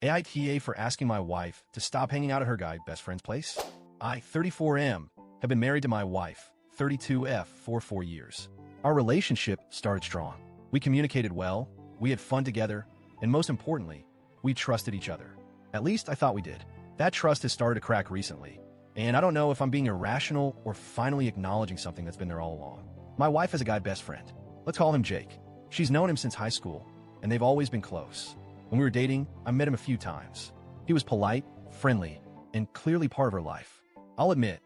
AITA for asking my wife to stop hanging out at her guy best friend's place. I, 34M, have been married to my wife, 32F, for 4 years. Our relationship started strong. We communicated well, we had fun together, and most importantly, we trusted each other. At least I thought we did. That trust has started to crack recently, and I don't know if I'm being irrational or finally acknowledging something that's been there all along. My wife has a guy best friend. Let's call him Jake. She's known him since high school, and they've always been close. When we were dating, I met him a few times. He was polite, friendly, and clearly part of her life. I'll admit,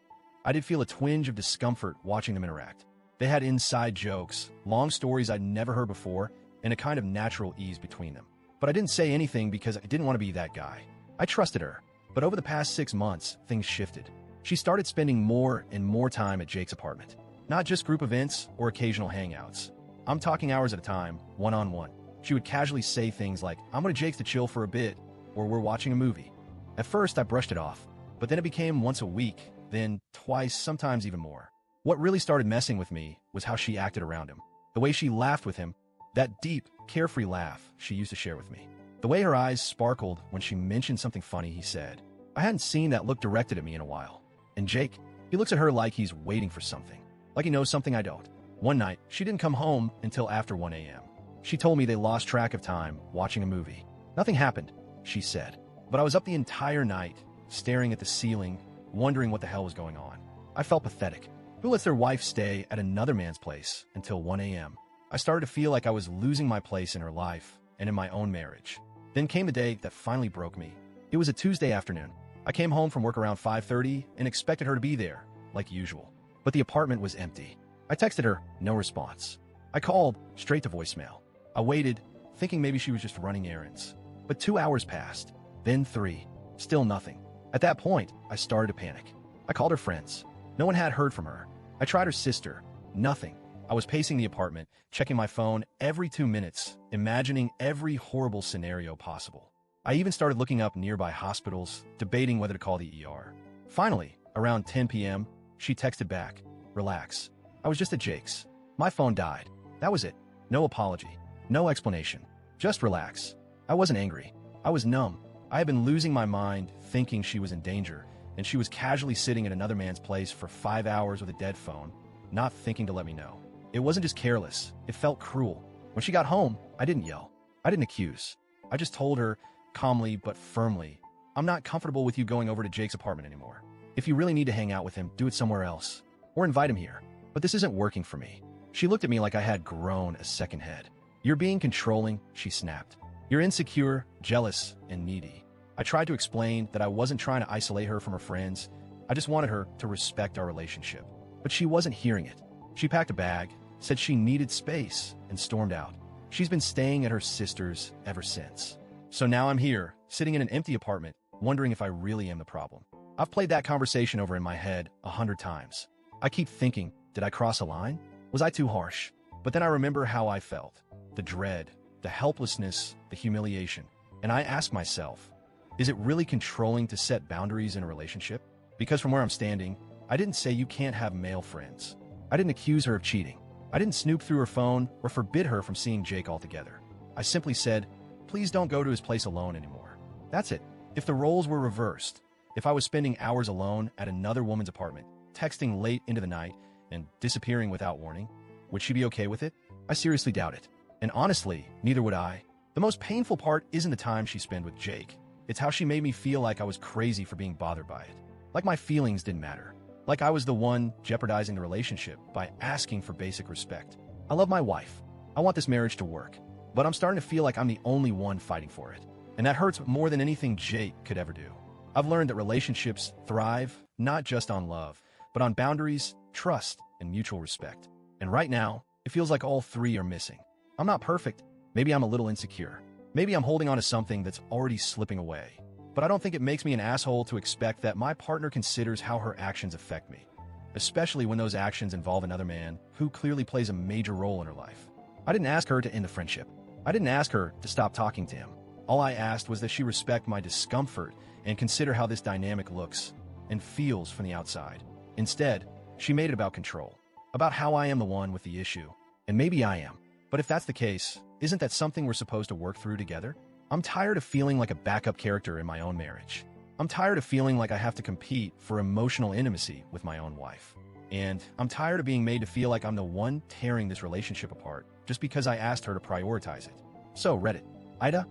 I did feel a twinge of discomfort watching them interact. They had inside jokes, long stories I'd never heard before, and a kind of natural ease between them. But I didn't say anything because I didn't want to be that guy. I trusted her, but over the past 6 months, things shifted. She started spending more and more time at Jake's apartment. Not just group events or occasional hangouts. I'm talking hours at a time, one-on-one. She would casually say things like, "I'm going to Jake's to chill for a bit," or "We're watching a movie." At first, I brushed it off, but then it became once a week, then twice, sometimes even more. What really started messing with me was how she acted around him. The way she laughed with him, that deep, carefree laugh she used to share with me. The way her eyes sparkled when she mentioned something funny he said. I hadn't seen that look directed at me in a while. And Jake, he looks at her like he's waiting for something. Like he knows something I don't. One night, she didn't come home until after 1 a.m. She told me they lost track of time watching a movie. Nothing happened, she said. But I was up the entire night, staring at the ceiling, wondering what the hell was going on. I felt pathetic. Who lets their wife stay at another man's place until 1 a.m.? I started to feel like I was losing my place in her life and in my own marriage. Then came the day that finally broke me. It was a Tuesday afternoon. I came home from work around 5:30 and expected her to be there, like usual. But the apartment was empty. I texted her, no response. I called, straight to voicemail. I waited, thinking maybe she was just running errands. But 2 hours passed, then 3. Still nothing. At that point, I started to panic. I called her friends. No one had heard from her. I tried her sister. Nothing. I was pacing the apartment, checking my phone every 2 minutes, imagining every horrible scenario possible. I even started looking up nearby hospitals, debating whether to call the ER. Finally, around 10 p.m., she texted back, "Relax. I was just at Jake's. My phone died. That was it. No apology. No explanation. Just relax." I wasn't angry. I was numb. I had been losing my mind, thinking she was in danger, and she was casually sitting at another man's place for 5 hours with a dead phone, not thinking to let me know. It wasn't just careless. It felt cruel. When she got home, I didn't yell. I didn't accuse. I just told her, calmly but firmly, "I'm not comfortable with you going over to Jake's apartment anymore. If you really need to hang out with him, do it somewhere else. Or invite him here. But this isn't working for me." She looked at me like I had grown a second head. "You're being controlling," she snapped. "You're insecure, jealous, and needy." I tried to explain that I wasn't trying to isolate her from her friends. I just wanted her to respect our relationship. But she wasn't hearing it. She packed a bag, said she needed space, and stormed out. She's been staying at her sister's ever since. So now I'm here, sitting in an empty apartment, wondering if I really am the problem. I've played that conversation over in my head 100 times. I keep thinking, did I cross a line? Was I too harsh? But then I remember how I felt. The dread, the helplessness, the humiliation. And I ask myself, is it really controlling to set boundaries in a relationship? Because from where I'm standing, I didn't say you can't have male friends. I didn't accuse her of cheating. I didn't snoop through her phone or forbid her from seeing Jake altogether. I simply said, please don't go to his place alone anymore. That's it. If the roles were reversed, if I was spending hours alone at another woman's apartment, texting late into the night, and disappearing without warning, would she be okay with it? I seriously doubt it. And honestly, neither would I. The most painful part isn't the time she spent with Jake. It's how she made me feel like I was crazy for being bothered by it. Like my feelings didn't matter. Like I was the one jeopardizing the relationship by asking for basic respect. I love my wife. I want this marriage to work. But I'm starting to feel like I'm the only one fighting for it. And that hurts more than anything Jake could ever do. I've learned that relationships thrive not just on love, but on boundaries, trust, and mutual respect. And right now, it feels like all three are missing. I'm not perfect. Maybe I'm a little insecure. Maybe I'm holding on to something that's already slipping away. But I don't think it makes me an asshole to expect that my partner considers how her actions affect me, especially when those actions involve another man who clearly plays a major role in her life. I didn't ask her to end the friendship. I didn't ask her to stop talking to him. All I asked was that she respect my discomfort and consider how this dynamic looks and feels from the outside. Instead, she made it about control, about how I am the one with the issue. And maybe I am. But if that's the case, isn't that something we're supposed to work through together? I'm tired of feeling like a backup character in my own marriage. I'm tired of feeling like I have to compete for emotional intimacy with my own wife. And I'm tired of being made to feel like I'm the one tearing this relationship apart just because I asked her to prioritize it. So, Reddit, AITA,